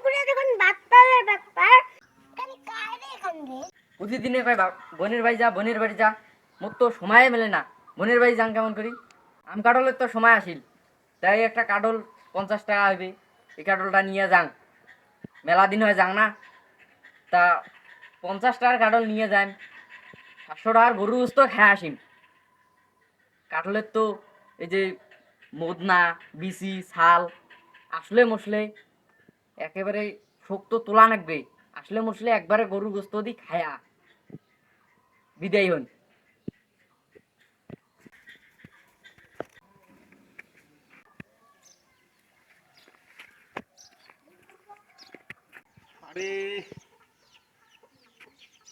পুরে যখন ভাত পাবে ব্যাপার খালি কারে খাবে। প্রতিদিনে কয় বোনের বাড়ি যা বোনের বাড়ি যা, মোর তো সময় মেলে না। বোনের বাড়ি যান কেমন করি? আম কাটলের তো সময় আসিল, তাই একটা কাটল 50 টাকা হইবে, এই কাটলটা নিয়ে যান। মেলা দিন হয়ে যান না, তা 50 টাকার কাটল নিয়ে যান, 700 টাকার গরু গোস্ত খেয়ে আসিন। কাটলের তো এই যে মদনা বিচি ছাল আসলে মশলে একেবারে শক্ত তোলা নাকবে, আসলে মশলে একবারে গরুর গোস্ত দি খায়া বিদায় হন। আরে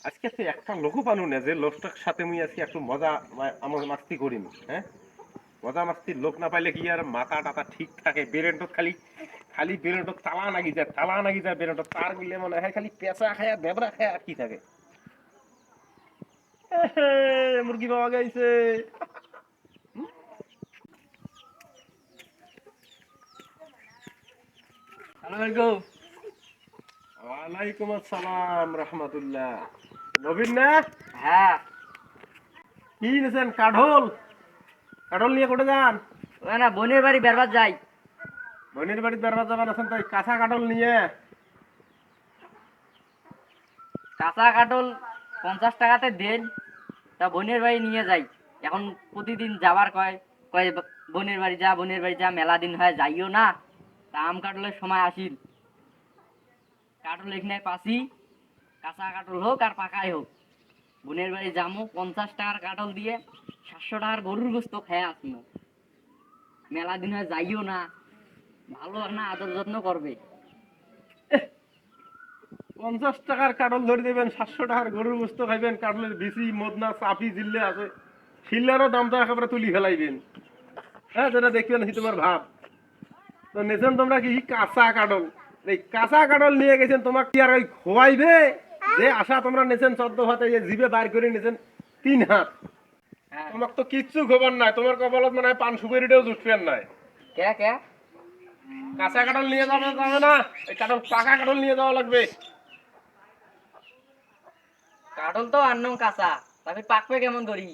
আজকে তো একটা লোকও পানু না যে লোকটার সাথে মুই আজকে একটু মজা আমার মাস্তি করিনি। হ্যাঁ, মজা মাস্তির লোক না পাইলে কি আর মাথা টাথা ঠিক থাকে? বেরেন্ট খালি খালি বেরেন্ট তালা নাগি যায় বেরেন্ট তার গুলে মনে হয় খালি পেঁচা খায়া দেবরা খায়া আর কি থাকে। এহে, মুরগি পাওয়া গেছে। ওয়ালাইকুম আসসালাম রহমতুল্লাহ। নবীন না? হ্যাঁ, কি নিয়েছেন? কাঠল? কাঠল নিয়ে কোটে যান? ওই না বোনের বাড়ি বেরবার যাই। বোনের বাড়িতে বেড়াতে যাবেন আছেন তাই কাঁচা কাঠল নিয়ে? কাঁচা কাটল 50 টাকাতে দেন, তা বোনের বাড়ি নিয়ে যাই। এখন প্রতিদিন যাবার কয় কয় বোনের বাড়ি যা বোনের বাড়ি যা, মেলা দিন হয় যাইও না। তা আম কাটলের সময় আসিল, কাটল এখানে পাসি, কাঁচা কাটল হোক আর পাকাই হোক, বোনের বাড়ি যামু 50 টাকার কাটল দিয়ে 700 টাকার গরুর গোস্ত খেয়ে আসবো। মেলা দিন হয় যাইও না, ভালো না আদর যত্ন করবে। 50 টাকার কাঠল ধরে দেবেন, 700 টাকার গরুর গোস্ত খাইবেন, কাঠলের বিচি মদনা চাপি জিল্লে আছে, শিল্লারও দামটা একেবারে তুলি ফেলাইবেন। হ্যাঁ, যেটা দেখবেন তোমার ভাব। তো নেছেন তোমরা কি কাঁচা কাঠল? এই কাঁচা কাঠল নিয়ে গেছেন, তোমার কি আর ওই খোয়াইবে? যে আশা তোমরা নেছেন 14 হাতে, যে জিভে বাইর করে নেছেন 3 হাত, হ্যাঁ, তোমার তো কিচ্ছু খবর নাই। তোমার কপালত মানে পান সুপারিটাও জুটবেন নাই। কে কে কাঁচা কাঠল নিয়ে যাওয়া যাবে না, এই কাঠল পাকা কাঠল নিয়ে যাওয়া লাগবে। কাটল তো আনলাম কাঁচা, তারপরে পাকবে কেমন করি?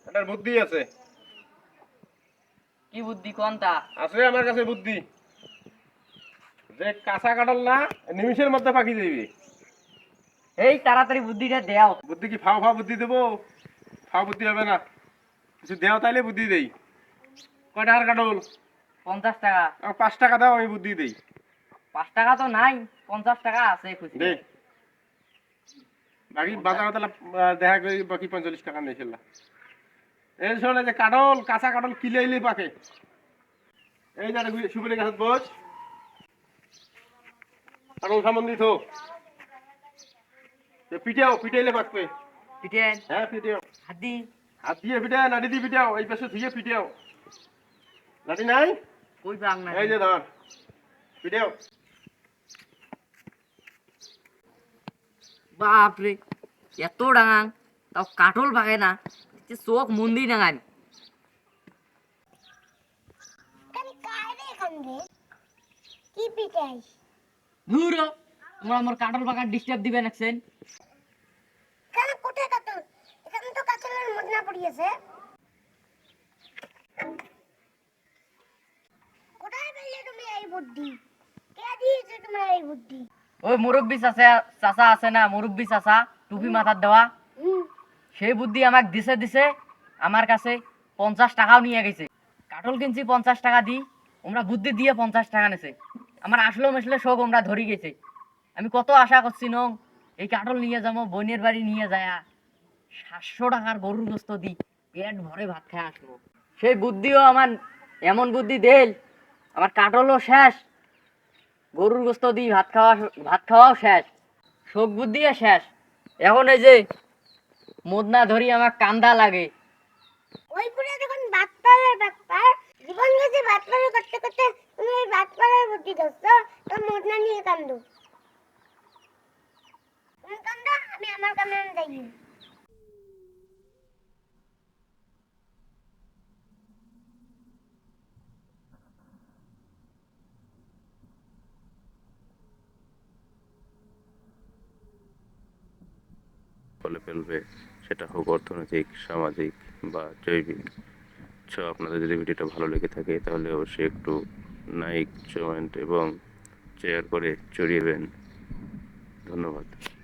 এটার বুদ্ধি আছে। কি বুদ্ধি কোনটা? আছে আমার কাছে বুদ্ধি। যে কাঁচা কাঁঠাল না নিমিষের মধ্যে পাকি যাইবে। এই তাড়াতাড়ি বুদ্ধিটা দেও। বুদ্ধি কি ফাও ফাও বুদ্ধি দেবো? ফাও বুদ্ধি হবে না, কিছু দেও তাইলে বুদ্ধি দেই। কয় টাকার কাঁঠাল? 50 টাকা। 5 টাকা দাও, আমি বুদ্ধি দেই। 5 টাকা তো নাই, 50 টাকা আছে খুশি। দে, বাকি বাজার তাহলে দেখা করি, বাকি 45 টাকা নিয়ে ফেললাম। এই শোনে যে কাঁঠাল, কাঁচা কাঁঠাল কিলে এলে পাকে। এই যে সুপারি গাছের বস, কাঁঠাল সামন দিত পিঠাও, পিঠাইলে পাকবে। পিটেন হ্যাঁ পিঠাও, হাতি। হাত দিয়ে পিঠা, নাড়ি দিয়ে পিঠাও, এই পাশে থেকে পিঠাও। লাঠি নাই? কই পাং না? এই যে ধর পিঠাও। বাপরে, এত ডাঙাং, তাও কাটল পাকে না, যে চোখ মন্দির ডাঙান। খালি কারে খাবে। কি পিটাই? দূর হ, তোমরা আমার কাটল পাকার ডিস্টার্ব দিবে নাকছেন। কেন কোথায় কাটল? এখানে তো কাটলের মদনা পড়িয়েছে। কোথায় পেলে তুমি এই বুদ্ধি? কে দিয়েছে তোমার এই বুদ্ধি? ওই মুরব্বী চাচা, চাচা আছে না, মুরব্বী চাচা টুপি মাথার দেওয়া, হুম, সেই বুদ্ধি আমাকে দিছে দিছে। আমার কাছে 50 টাকাও নিয়ে গেছে। কাটল কিনছি 50 টাকা দি, ওমরা বুদ্ধি দিয়ে 50 টাকা নেছে। আমার আসলো মেশলে শোক ওমরা ধরি গেছে। আমি কত আশা করছি নং এই কাটল নিয়ে যাবো, বোনের বাড়ি নিয়ে যায় 700 টাকার গরুর গোস্ত দি পেট ভরে ভাত খেয়ে আসবো। সেই বুদ্ধিও আমার এমন বুদ্ধি দেল, আমার কাটলও শেষ, গরুর গোস্ত দি ভাত খাওয়াও শেষ, শোক বুদ্ধিও শেষ। এখন এই যে মদনা ধরি আমার কান্দা লাগে। ওই পুরে যখন ভাত পাবে ব্যাপার জীবন গেছে ভাত পাবে করতে করতে তুমি এই ভাত পাবে বুদ্ধি ধরছো। তো মদনা নিয়ে কান্দো। তুমি কান্দো, আমি আমার কামে যাই। করে ফেলবে, সেটা হোক অর্থনৈতিক, সামাজিক বা জৈবিক। সো আপনাদের যদি ভিডিওটা ভালো লেগে থাকে তাহলে অবশ্যই একটু লাইক, কমেন্ট এবং শেয়ার করে ছড়িয়ে দেবেন। ধন্যবাদ।